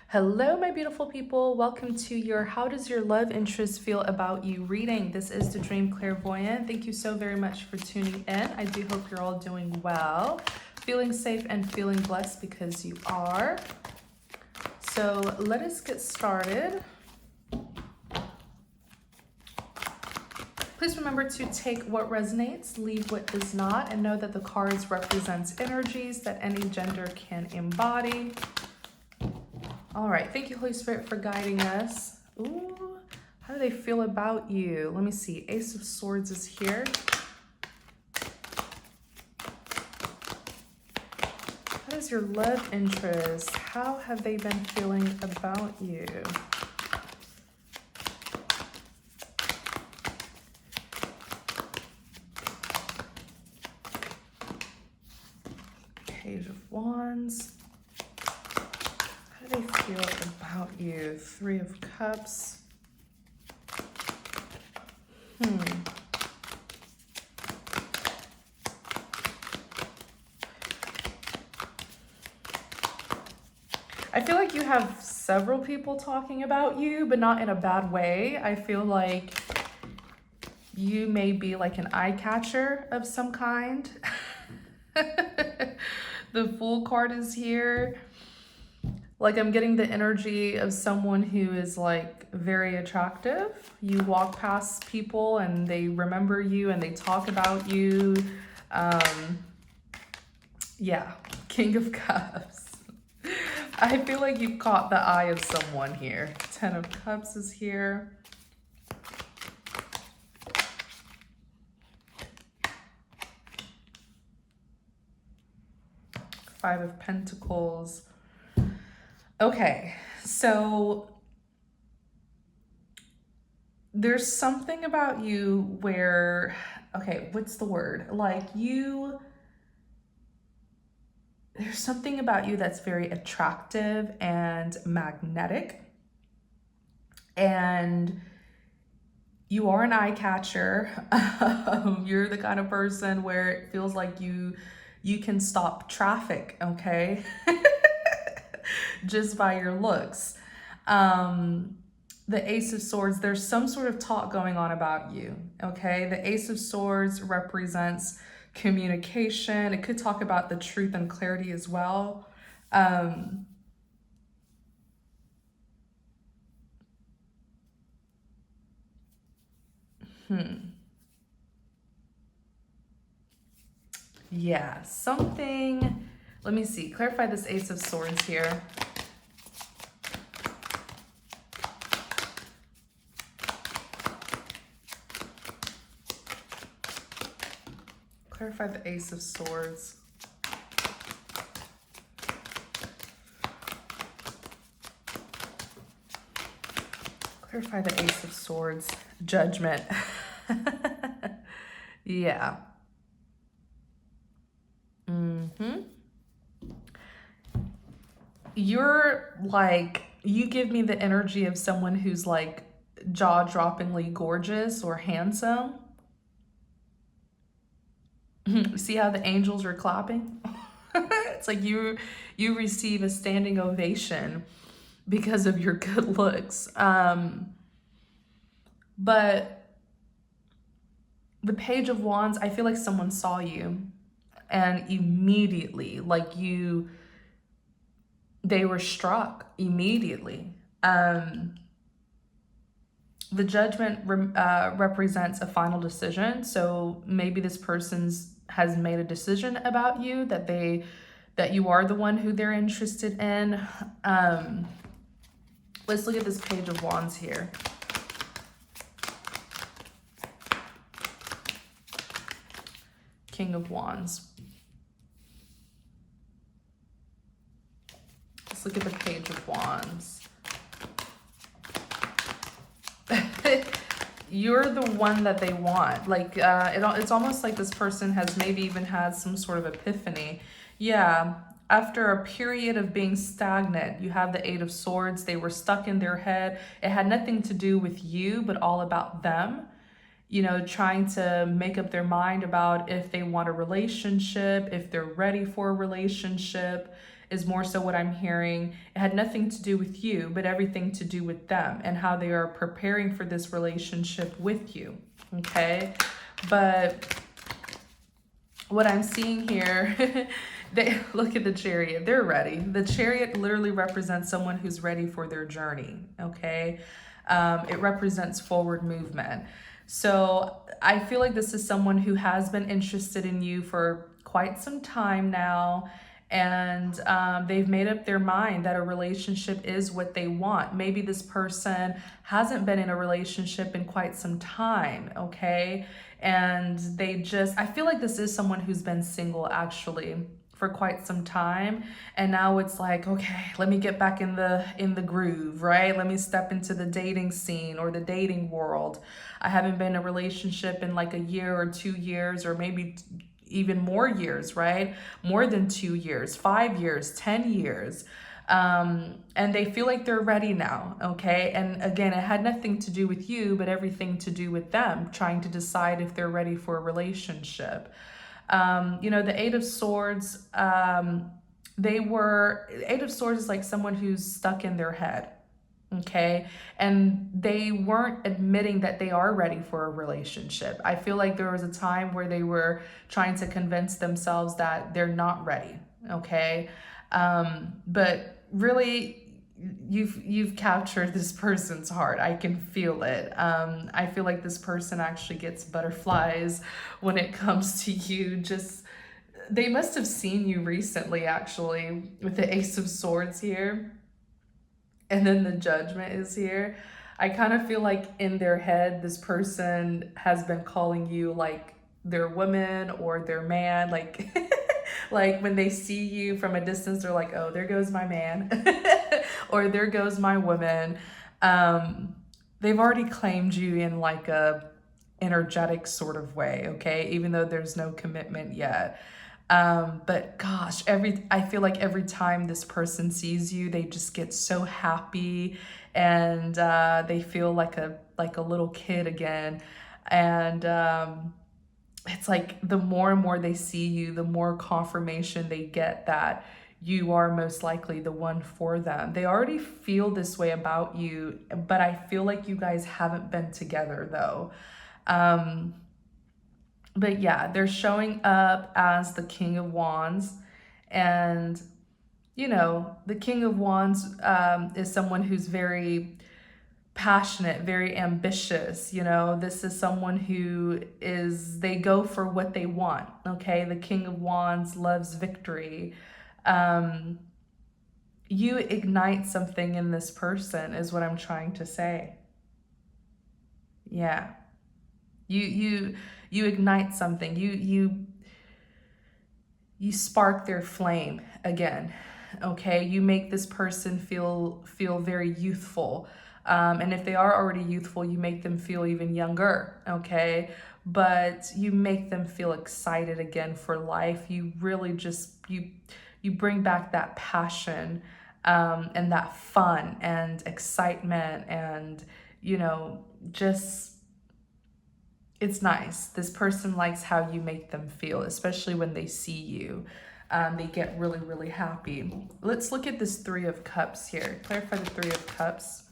Hello, my beautiful people. Welcome to your How Does Your Love Interest Feel About You reading. This is the Dream Clairvoyant. Thank you so very much for tuning in. I do hope you're all doing well, feeling safe and feeling blessed because you are. So let us get started. Please remember to take what resonates, leave what does not, and know that the cards represents energies that any gender can embody. All right, thank you, Holy Spirit, for guiding us. Ooh, how do they feel about you? Let me see. Ace of Swords is here. What is your love interest? How have they been feeling about you? Page of Wands. How do they feel about you? Three of Cups. I feel like you have several people talking about you, but not in a bad way. I feel like you may be like an eye catcher of some kind. The Fool card is here. Like, I'm getting the energy of someone who is like very attractive. You walk past people and they remember you and they talk about you. Yeah, King of Cups. I feel like you've caught the eye of someone here. Ten of Cups is here. Five of Pentacles. Okay, so there's something about you where, okay, what's the word? Like there's something about you that's very attractive and magnetic. And you are an eye catcher. You're the kind of person where it feels like you can stop traffic, okay? Just by your looks. The Ace of Swords, there's some sort of talk going on about you, okay? The Ace of Swords represents communication. It could talk about the truth and clarity as well. Yeah, something, let me see, clarify this Ace of Swords here. Clarify the Ace of Swords. Clarify the Ace of Swords. Judgment. Yeah. You're like, you give me the energy of someone who's like jaw-droppingly gorgeous or handsome. See how the angels are clapping? It's like you receive a standing ovation because of your good looks. But the Page of Wands, I feel like someone saw you and immediately, like they were struck immediately. The Judgment represents a final decision. So maybe this person's has made a decision about you, that you are the one who they're interested in. Let's look at this Page of Wands here. King of Wands. Let's look at the Page of Wands. You're the one that they want. Like, it's almost like this person has maybe even had some sort of epiphany. Yeah, after a period of being stagnant, you have the Eight of Swords. They were stuck in their head. It had nothing to do with you, but all about them. You know, trying to make up their mind about if they want a relationship, if they're ready for a relationship, is more so what I'm hearing. It had nothing to do with you, but everything to do with them and how they are preparing for this relationship with you, okay? But what I'm seeing here, they look at the Chariot, they're ready. The Chariot literally represents someone who's ready for their journey, okay? It represents forward movement. So I feel like this is someone who has been interested in you for quite some time now, and they've made up their mind that a relationship is what they want. Maybe this person hasn't been in a relationship in quite some time, okay? And I feel like this is someone who's been single actually for quite some time, and now it's like, okay, let me get back in the groove, right? Let me step into the dating scene or the dating world. I haven't been in a relationship in like a year or 2 years, or maybe even more years, right? More than 2 years, 5 years, 10 years. And they feel like they're ready now, okay? And again, it had nothing to do with you, but everything to do with them trying to decide if they're ready for a relationship. You know, the Eight of Swords, Eight of Swords is like someone who's stuck in their head, okay? And they weren't admitting that they are ready for a relationship. I feel like there was a time where they were trying to convince themselves that they're not ready, okay? But really, you've captured this person's heart. I can feel it. I feel like this person actually gets butterflies when it comes to you. Just, they must have seen you recently actually with the Ace of Swords here, and then the Judgment is here. I kind of feel like in their head this person has been calling you like their woman or their man, like like when they see you from a distance, they're like, oh, there goes my man or there goes my woman. They've already claimed you in like a energetic sort of way, okay, even though there's no commitment yet. But gosh, I feel like every time this person sees you, they just get so happy, and they feel like a little kid again. And it's like the more and more they see you, the more confirmation they get that you are most likely the one for them. They already feel this way about you, but I feel like you guys haven't been together though. But yeah, they're showing up as the King of Wands. And, you know, the King of Wands is someone who's very passionate, very ambitious. You know, this is someone who they go for what they want, okay? The King of Wands loves victory. You ignite something in this person is what I'm trying to say. Yeah. You ignite something. You spark their flame again, okay? You make this person feel very youthful. And if they are already youthful, you make them feel even younger, okay? But you make them feel excited again for life. You really just, you bring back that passion and that fun and excitement and, you know, just, it's nice. This person likes how you make them feel, especially when they see you. They get really, really happy. Let's look at this Three of Cups here. Clarify the Three of Cups.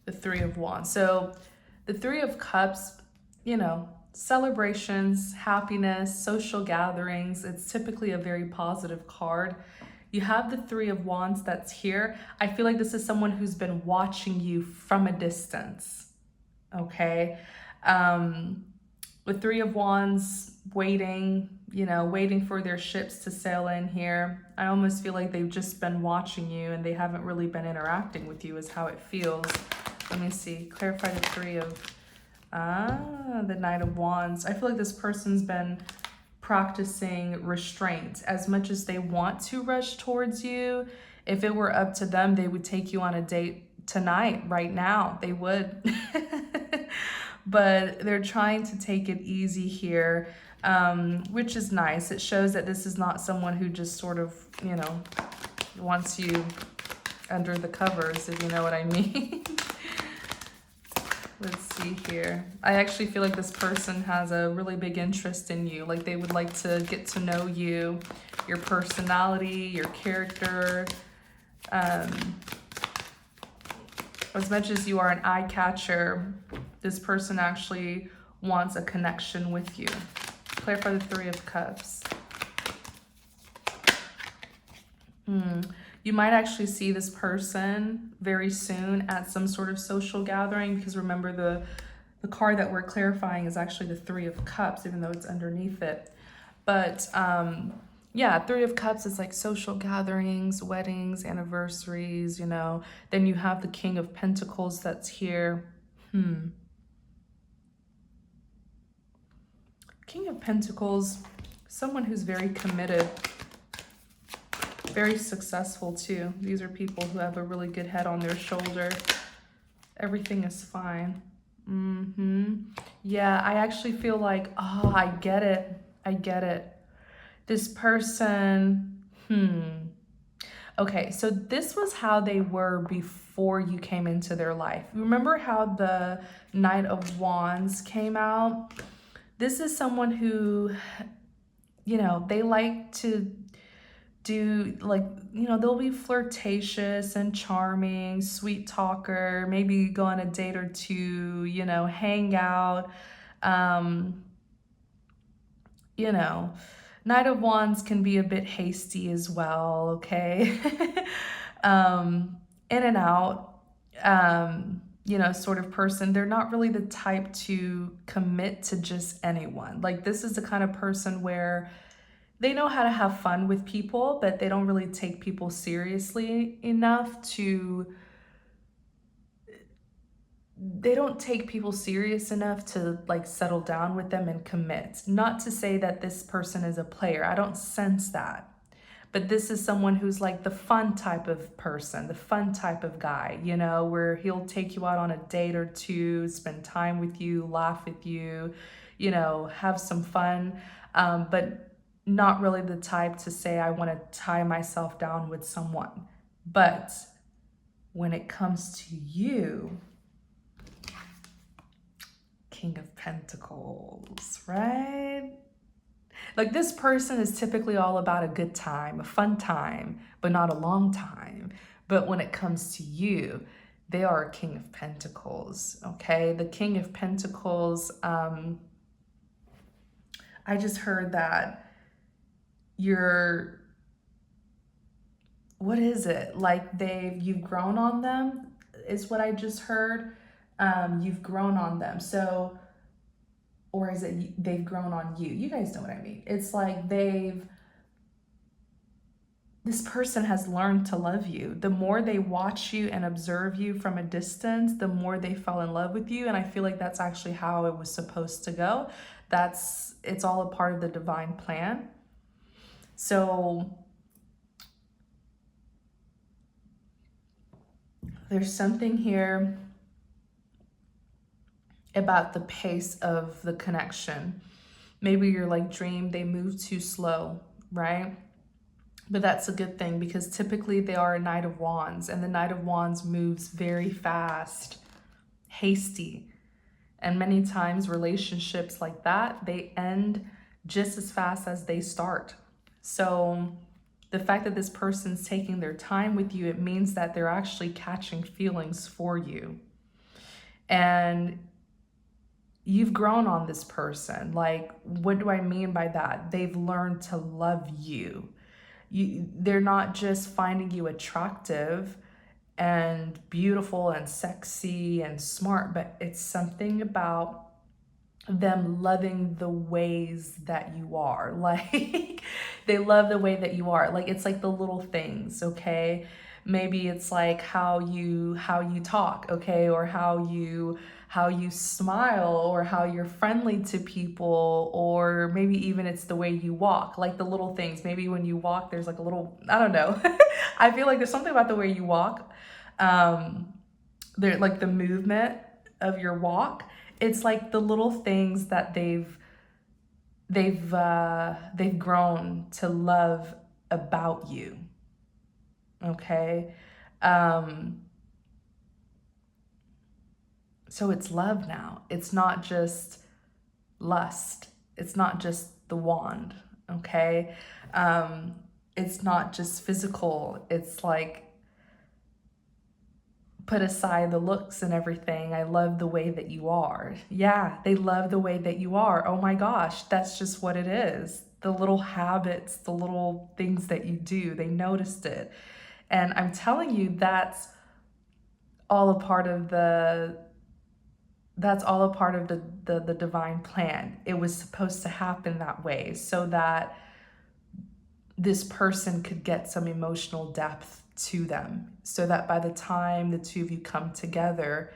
The Three of Wands. So the Three of Cups, you know, celebrations, happiness, social gatherings. It's typically a very positive card. You have the Three of Wands that's here. I feel like this is someone who's been watching you from a distance, okay? With Three of Wands, waiting, you know, waiting for their ships to sail in here. I almost feel like they've just been watching you and they haven't really been interacting with you is how it feels. Let me see, clarify the Three of, the Knight of Wands. I feel like this person's been practicing restraint. As much as they want to rush towards you, if it were up to them, they would take you on a date tonight, right now. They would. But they're trying to take it easy here, which is nice. It shows that this is not someone who just sort of, you know, wants you under the covers, if you know what I mean. Let's see here. I actually feel like this person has a really big interest in you. Like they would like to get to know you, your personality, your character. As much as you are an eye catcher, this person actually wants a connection with you. Clarify the Three of Cups. You might actually see this person very soon at some sort of social gathering, because remember the card that we're clarifying is actually the Three of Cups, even though it's underneath it. But yeah, Three of Cups is like social gatherings, weddings, anniversaries, you know. Then you have the King of Pentacles that's here. King of Pentacles, someone who's very committed, very successful too. These are people who have a really good head on their shoulder. Everything is fine. Yeah, I actually feel like, oh, I get it. I get it. This person, Okay, so this was how they were before you came into their life. Remember how the Knight of Wands came out? This is someone who, you know, they like to do, like, you know, they'll be flirtatious and charming, sweet talker, maybe go on a date or two, you know, hang out. You know, Knight of Wands can be a bit hasty as well, okay? In and out, you know, sort of person. They're not really the type to commit to just anyone. Like, this is the kind of person where they know how to have fun with people, but they don't really take people seriously enough to, they don't take people serious enough to like settle down with them and commit. Not to say that this person is a player. I don't sense that. But this is someone who's like the fun type of person, the fun type of guy, you know, where he'll take you out on a date or two, spend time with you, laugh with you, you know, have some fun. But not really the type to say, I want to tie myself down with someone. But when it comes to you, King of Pentacles, right? Like, this person is typically all about a good time, a fun time, but not a long time. But when it comes to you, they are a King of Pentacles, okay? The King of Pentacles, I just heard that you're, what is it? Like you've grown on them is what I just heard. You've grown on them. So, or is it they've grown on you? You guys know what I mean. It's like this person has learned to love you. The more they watch you and observe you from a distance, the more they fell in love with you. And I feel like that's actually how it was supposed to go. It's all a part of the divine plan. So there's something here about the pace of the connection. Maybe you're like, Dream, they move too slow, right? But that's a good thing, because typically they are a Knight of Wands, and the Knight of Wands moves very fast, hasty. And many times relationships like that, they end just as fast as they start. So the fact that this person's taking their time with you, it means that they're actually catching feelings for you. And you've grown on this person. Like, what do I mean by that? They've learned to love you. They're not just finding you attractive and beautiful and sexy and smart, but it's something about them loving the ways that you are. Like, they love the way that you are. Like, it's like the little things, okay? Maybe it's like how you talk, okay? Or how you smile, or how you're friendly to people, or maybe even it's the way you walk, like the little things. Maybe when you walk, there's like a little, I don't know. I feel like there's something about the way you walk. There, like the movement of your walk. It's like the little things that they've grown to love about you. Okay. So it's love now. It's not just lust. It's not just the wand, okay? It's not just physical. It's like, put aside the looks and everything. I love the way that you are. Yeah, they love the way that you are. Oh my gosh, that's just what it is. The little habits, the little things that you do, they noticed it. And I'm telling you, all a part of the that's all a part of the divine plan. It was supposed to happen that way so that this person could get some emotional depth to them, so that by the time the two of you come together,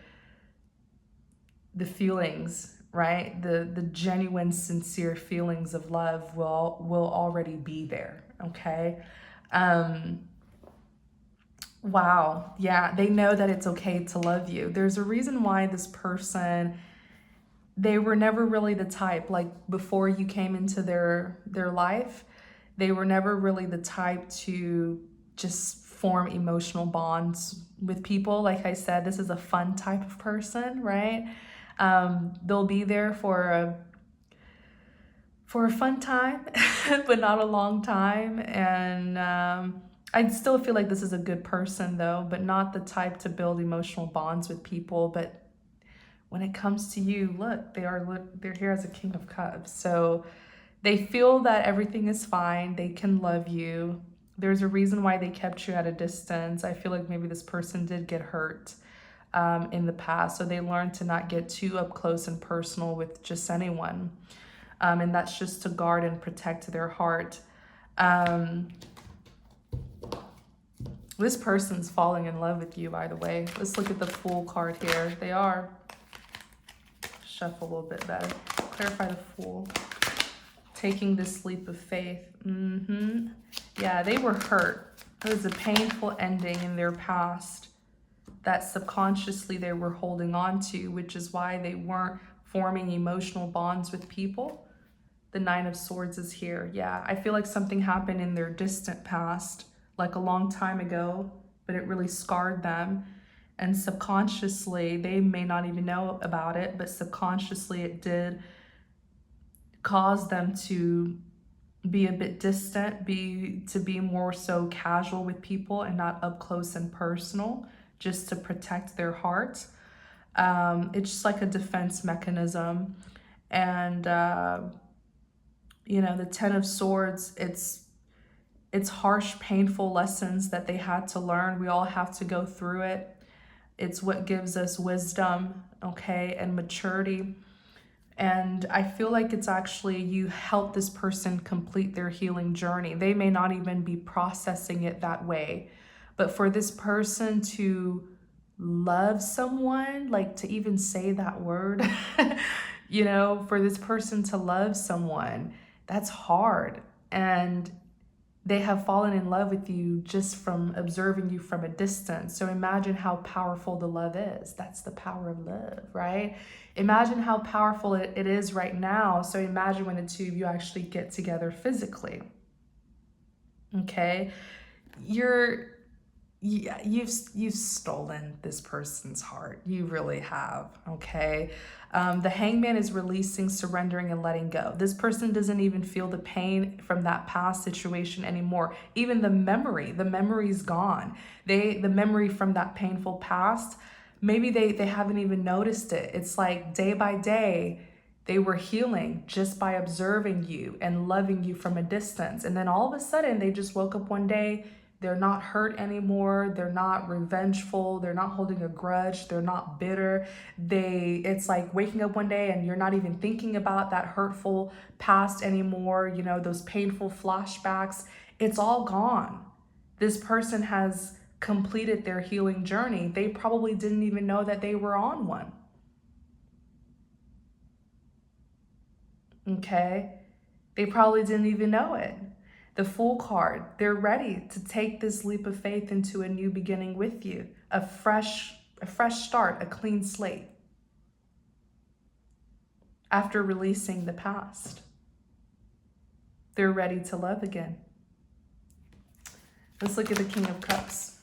the feelings, right, the genuine, sincere feelings of love will already be there. Okay. Wow. Yeah, they know that it's okay to love you. There's a reason why this person, they were never really the type, like before you came into their life, they were never really the type to just form emotional bonds with people. Like I said, this is a fun type of person, right? They'll be there for a fun time, but not a long time. And I still feel like this is a good person though, but not the type to build emotional bonds with people. But when it comes to you, look, they're here as a King of Cups. So they feel that everything is fine. They can love you. There's a reason why they kept you at a distance. I feel like maybe this person did get hurt in the past. So they learned to not get too up close and personal with just anyone. And that's just to guard and protect their heart. This person's falling in love with you, by the way. Let's look at the Fool card here. They are. Shuffle a little bit better. Clarify the Fool. Taking this leap of faith. Yeah, they were hurt. It was a painful ending in their past that subconsciously they were holding on to, which is why they weren't forming emotional bonds with people. The Nine of Swords is here. Yeah, I feel like something happened in their distant past, like a long time ago, but it really scarred them. And subconsciously, they may not even know about it, but subconsciously it did cause them to be a bit distant, to be more so casual with people and not up close and personal, just to protect their heart. It's just like a defense mechanism. And the Ten of Swords, it's harsh, painful lessons that they had to learn. We all have to go through it. It's what gives us wisdom, okay, and maturity. And I feel like it's actually, you help this person complete their healing journey. They may not even be processing it that way, but for this person to love someone, like to even say that word, for this person to love someone, that's hard. And they have fallen in love with you just from observing you from a distance. So imagine how powerful the love is. That's the power of love, right? Imagine how powerful it is right now. So imagine when the two of you actually get together physically. Okay? You've stolen this person's heart. You really have, okay? The Hangman is releasing, surrendering, and letting go. This person doesn't even feel the pain from that past situation anymore. Even the memory's gone. The memory from that painful past, maybe they haven't even noticed it. It's like day by day, they were healing just by observing you and loving you from a distance. And then all of a sudden, they just woke up one day. They're not hurt anymore. They're not revengeful. They're not holding a grudge. They're not bitter. It's like waking up one day and you're not even thinking about that hurtful past anymore. Those painful flashbacks. It's all gone. This person has completed their healing journey. They probably didn't even know that they were on one. Okay? They probably didn't even know it. The Fool card, they're ready to take this leap of faith into a new beginning with you, a fresh start, a clean slate after releasing the past. They're ready to love again. Let's look at the King of Cups.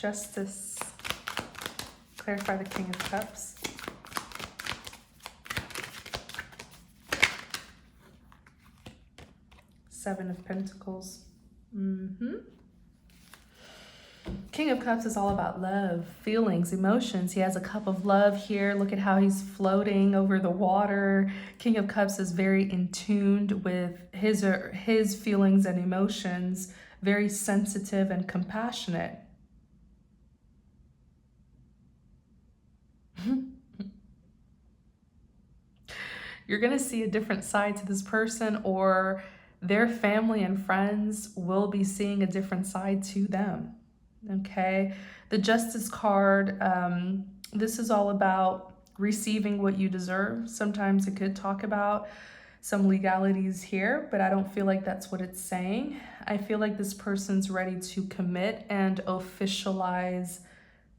Justice. Clarify the King of Cups. Seven of Pentacles. King of Cups is all about love, feelings, emotions. He has a cup of love here. Look at how he's floating over the water. King of Cups is very in tuned with his feelings and emotions, very sensitive and compassionate. You're going to see a different side to this person, or their family and friends will be seeing a different side to them. Okay, the Justice card, this is all about receiving what you deserve. Sometimes it could talk about some legalities here, but I don't feel like that's what it's saying. I feel like this person's ready to commit and officialize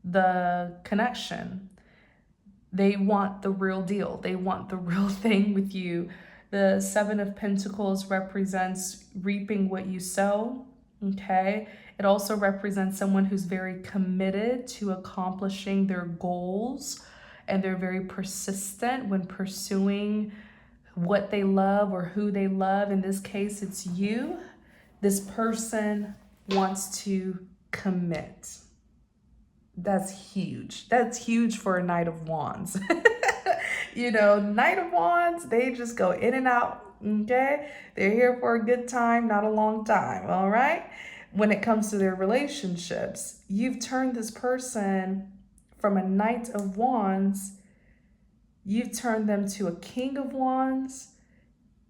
the connection. They want the real deal. They want the real thing with you. The Seven of Pentacles represents reaping what you sow, okay? It also represents someone who's very committed to accomplishing their goals, and they're very persistent when pursuing what they love or who they love. In this case, it's you. This person wants to commit. That's huge. That's huge for a Knight of Wands. You know, Knight of Wands, they just go in and out, okay? They're here for a good time, not a long time, all right? When it comes to their relationships, you've turned this person from a Knight of Wands, you've turned them to a King of Wands,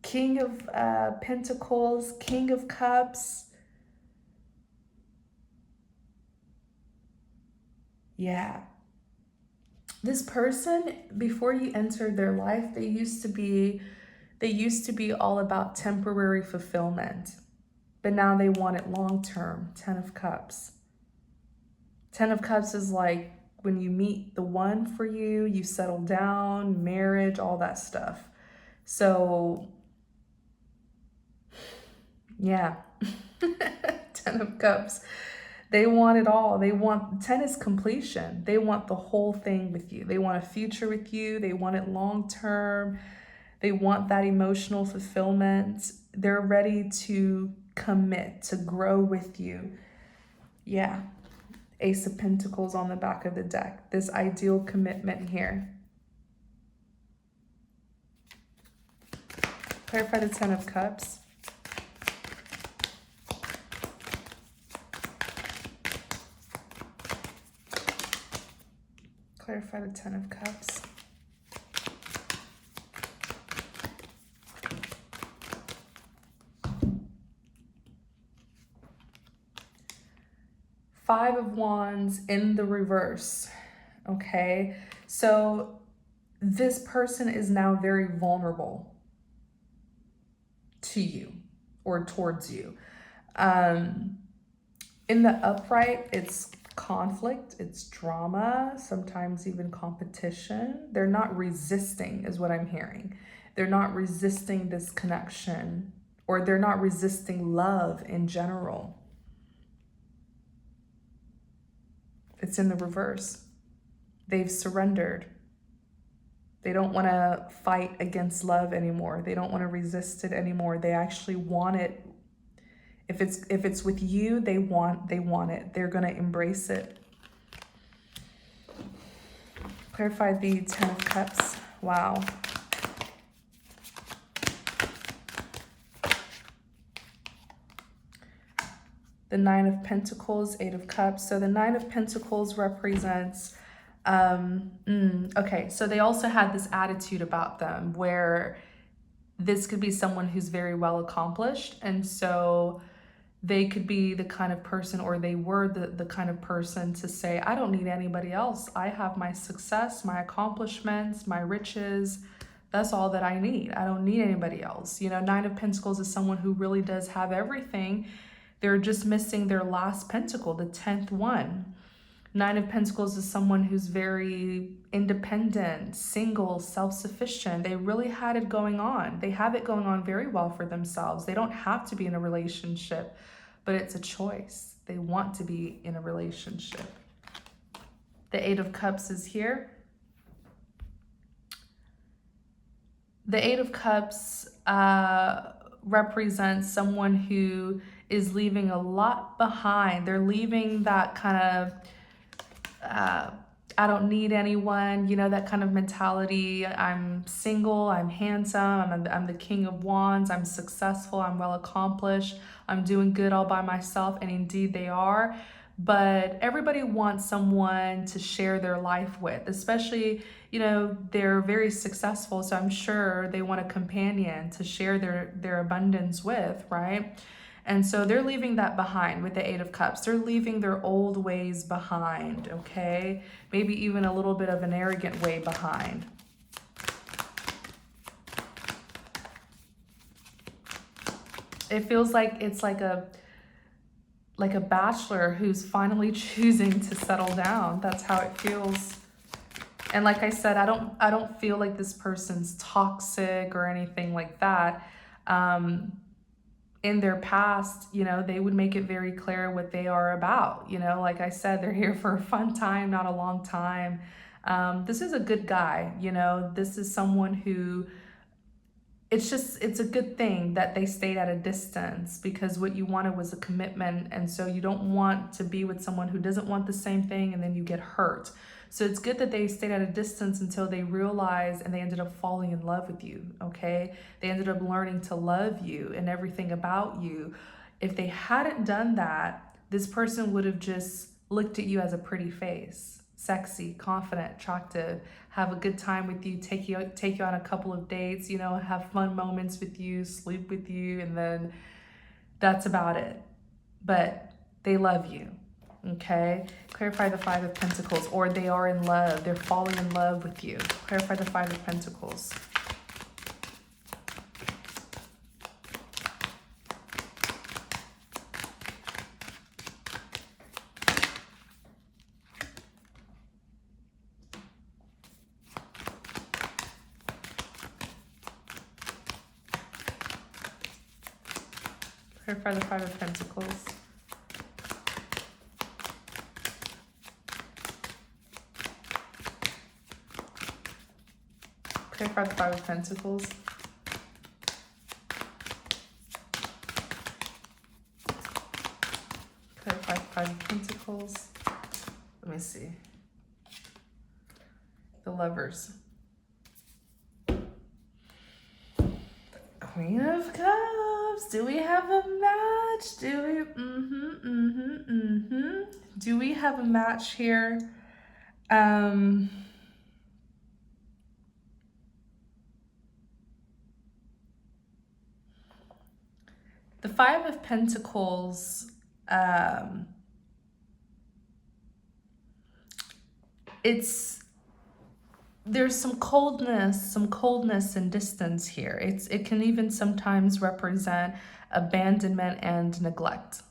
King of Pentacles, King of Cups. Yeah. This person, before you entered their life, they used to be all about temporary fulfillment, but now they want it long-term. 10 of Cups. 10 of Cups is like when you meet the one for you, you settle down, marriage, all that stuff. So, yeah. 10 of Cups. They want it all. 10 is completion. They want the whole thing with you. They want a future with you. They want it long term. They want that emotional fulfillment. They're ready to commit, to grow with you. Yeah. Ace of Pentacles on the back of the deck. This ideal commitment here. Clarify the 10 of Cups. Clarify the 10 of Cups. Five of Wands in the reverse. Okay, so this person is now very vulnerable to you or towards you. In the upright, it's conflict, it's drama, sometimes even competition. They're not resisting, is what I'm hearing. They're not resisting this connection, or they're not resisting love in general. It's in the reverse. They've surrendered. They don't want to fight against love anymore. They don't want to resist it anymore. They actually want it. If it's with you, they want it. They're going to embrace it. Clarify the 10 of Cups. Wow. The 9 of Pentacles, 8 of Cups. So the 9 of Pentacles represents, okay, so they also had this attitude about them where this could be someone who's very well accomplished. And so they could be the kind of person, or they were the kind of person to say, I don't need anybody else. I have my success, my accomplishments, my riches. That's all that I need. I don't need anybody else. You know, 9 of Pentacles is someone who really does have everything. They're just missing their last pentacle, the 10th one. 9 of Pentacles is someone who's very independent, single, self-sufficient. They really had it going on. They have it going on very well for themselves. They don't have to be in a relationship, but it's a choice. They want to be in a relationship. The Eight of Cups is here. The Eight of Cups represents someone who is leaving a lot behind. They're leaving that kind of, I don't need anyone, you know, that kind of mentality. I'm single, I'm handsome, I'm the King of Wands, I'm successful, I'm well accomplished, I'm doing good all by myself, and indeed they are. But everybody wants someone to share their life with, especially, you know, they're very successful, so I'm sure they want a companion to share their abundance with, right? And so they're leaving that behind with the Eight of Cups. They're leaving their old ways behind, okay? Maybe even a little bit of an arrogant way behind. It feels like it's like a bachelor who's finally choosing to settle down. That's how it feels. And like I said, I don't feel like this person's toxic or anything like that. In their past, you know, they would make it very clear what they are about. You know, like I said, they're here for a fun time, not a long time. This is a good guy, you know, this is someone who, it's a good thing that they stayed at a distance, because what you wanted was a commitment. And so you don't want to be with someone who doesn't want the same thing and then you get hurt. So it's good that they stayed at a distance until they realized, and they ended up falling in love with you, okay? They ended up learning to love you and everything about you. If they hadn't done that, this person would have just looked at you as a pretty face, sexy, confident, attractive, have a good time with you, take you on a couple of dates, you know, have fun moments with you, sleep with you, and then that's about it. But they love you. Okay, clarify the Five of Pentacles, or they are in love. They're falling in love with you. Clarify the Five of Pentacles. Clarify the Five of Pentacles. Clarify the Five of Pentacles. Clarify the Five of Pentacles. Let me see. The Lovers. Queen of Cups. Do we have a match? Do we? Do we have a match here? The Five of Pentacles, there's some coldness and distance here. It can even sometimes represent abandonment and neglect,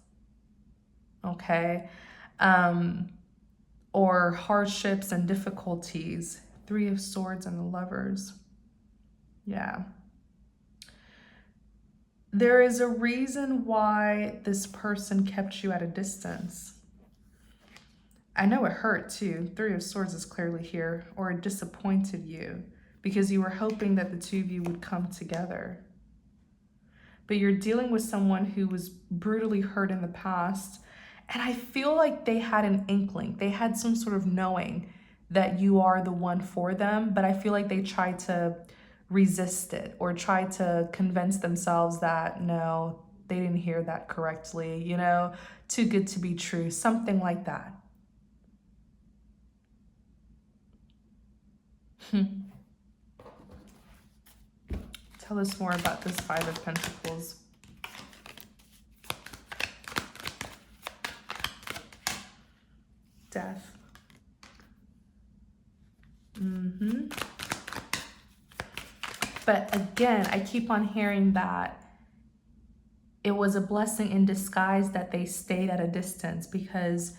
okay? Or hardships and difficulties. Three of Swords and the Lovers. Yeah. There is a reason why this person kept you at a distance. I know it hurt too. Three of Swords is clearly here, or it disappointed you because you were hoping that the two of you would come together. But you're dealing with someone who was brutally hurt in the past, and I feel like they had an inkling. They had some sort of knowing that you are the one for them, but I feel like they tried to resist it or try to convince themselves that no, they didn't hear that correctly, you know, too good to be true, something like that. Tell us more about this Five of Pentacles. Death. But again, I keep on hearing that it was a blessing in disguise that they stayed at a distance, because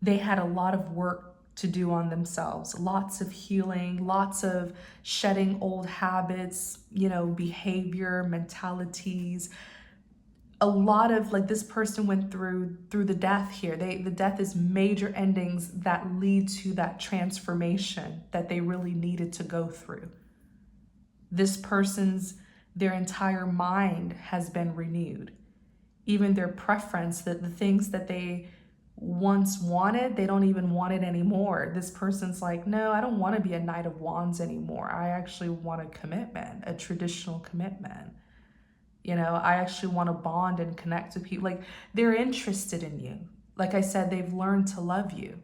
they had a lot of work to do on themselves, lots of healing, lots of shedding old habits, you know, behavior, mentalities. a lot of like this person went through the death here. The death is major endings that lead to that transformation that they really needed to go through. This person's, their entire mind has been renewed. Even their preference, that the things that they once wanted, they don't even want it anymore. This person's like, no, I don't want to be a Knight of Wands anymore. I actually want a commitment, a traditional commitment. You know, I actually want to bond and connect with people. Like, they're interested in you. Like I said, they've learned to love you.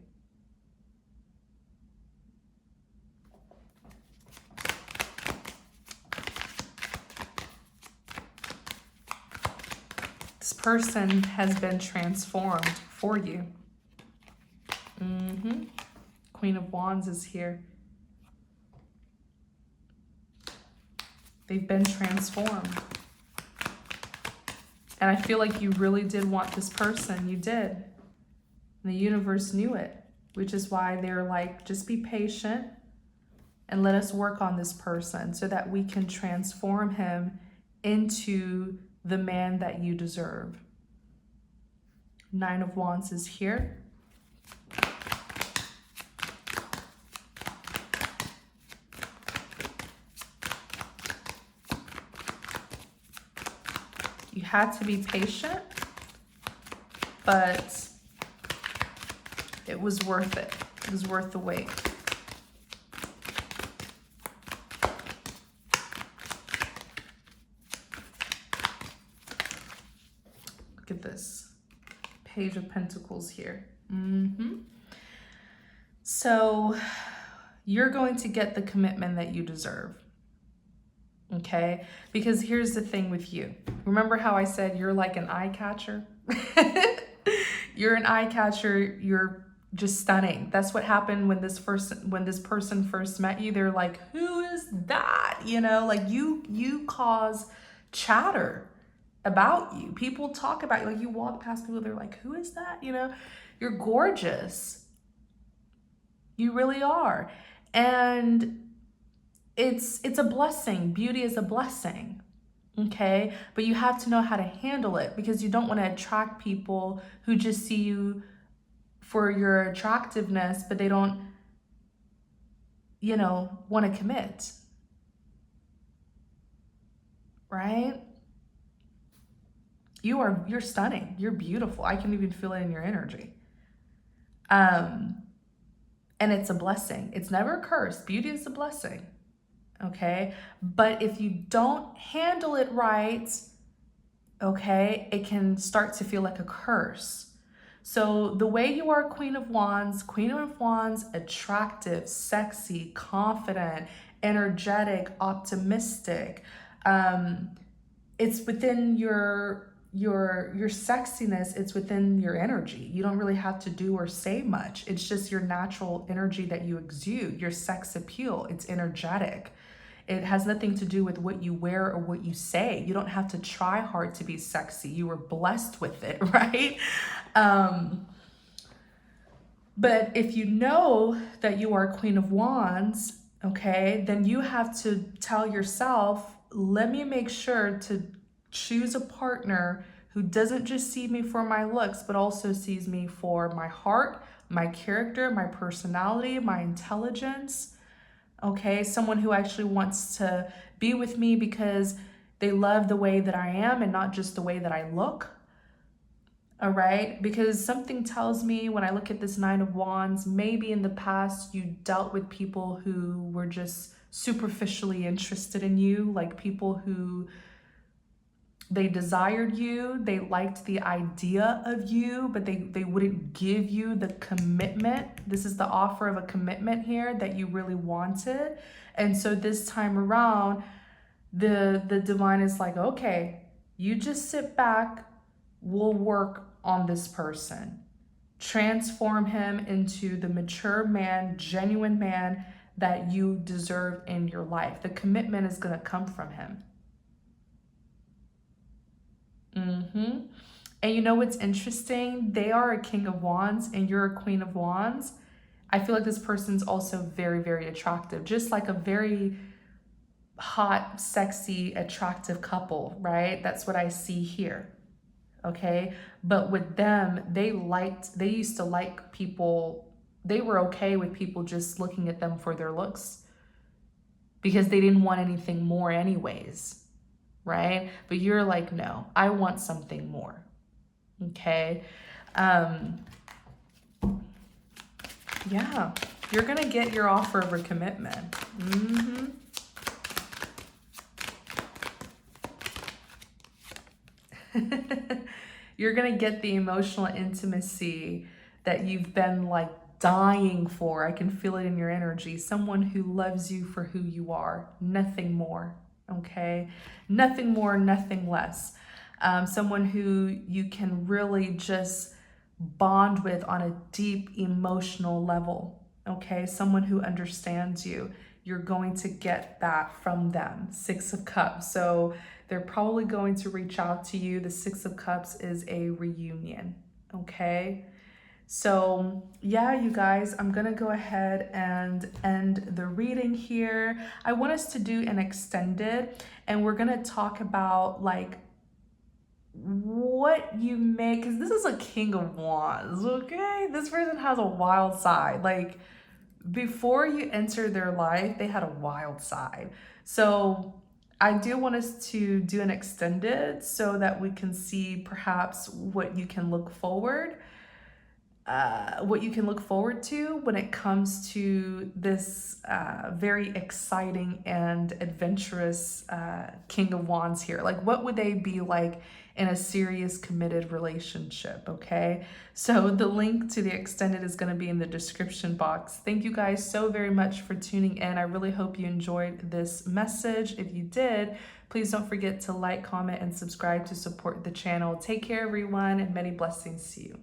This person has been transformed for you. Queen of Wands is here. They've been transformed. And I feel like you really did want this person. You did. And the universe knew it, which is why they're like, just be patient and let us work on this person so that we can transform him into the man that you deserve. Nine of Wands is here. You had to be patient, but it was worth it. It was worth the wait. Look at this. Page of Pentacles here. So you're going to get the commitment that you deserve. Okay? Because here's the thing with you. Remember how I said you're like an eye catcher? You're an eye catcher. You're just stunning. That's what happened when this person first met you. They're like, who is that? You know, like you cause chatter about you. People talk about you. Like, you walk past people, they're like, who is that? You know, you're gorgeous. You really are. And it's a blessing. Beauty is a blessing. Okay? But you have to know how to handle it, because you don't want to attract people who just see you for your attractiveness, but they don't, you know, want to commit. Right? You're stunning. You're beautiful. I can even feel it in your energy. And it's a blessing. It's never a curse. Beauty is a blessing. Okay? But if you don't handle it right, okay, it can start to feel like a curse. So the way you are Queen of Wands, attractive, sexy, confident, energetic, optimistic. It's within your sexiness, it's within your energy. You don't really have to do or say much. It's just your natural energy that you exude, your sex appeal. It's energetic. It has nothing to do with what you wear or what you say. You don't have to try hard to be sexy. You were blessed with it, right? But if you know that you are Queen of Wands, okay, then you have to tell yourself, let me make sure to choose a partner who doesn't just see me for my looks, but also sees me for my heart, my character, my personality, my intelligence. Okay, someone who actually wants to be with me because they love the way that I am and not just the way that I look. All right, because something tells me when I look at this Nine of Wands, maybe in the past you dealt with people who were just superficially interested in you, like people who they desired you, they liked the idea of you, but they wouldn't give you the commitment. This is the offer of a commitment here that you really wanted. And so this time around, the divine is like, okay, you just sit back, we'll work on this person. Transform him into the mature man, genuine man that you deserve in your life. The commitment is going to come from him. And you know what's interesting? They are a King of Wands and you're a Queen of Wands. I feel like this person's also very, very attractive. Just like a very hot, sexy, attractive couple, right? That's what I see here. okay? But with them, they used to like people, they were okay with people just looking at them for their looks because they didn't want anything more anyways, right? But you're like, no, I want something more, okay? Yeah, you're gonna get your offer of a commitment. Mm-hmm. You're gonna get the emotional intimacy that you've been like dying for. I can feel it in your energy. Someone who loves you for who you are, nothing more, okay? Nothing more, nothing less. Someone who you can really just bond with on a deep emotional level, okay? Someone who understands you. You're going to get that from them. Six of Cups. So they're probably going to reach out to you. The Six of Cups is a reunion, okay? So yeah, you guys, I'm gonna go ahead and end the reading here. I want us to do an extended, and we're gonna talk about like what you make, because this is a King of Wands, okay? This person has a wild side. Like, before you enter their life, they had a wild side. So I do want us to do an extended so that we can see perhaps what you can look forward to when it comes to this very exciting and adventurous King of Wands here. Like, what would they be like in a serious committed relationship, okay? So the link to the extended is going to be in the description box. Thank you guys so very much for tuning in. I really hope you enjoyed this message. If you did, please don't forget to like, comment, and subscribe to support the channel. Take care, everyone, and many blessings to you.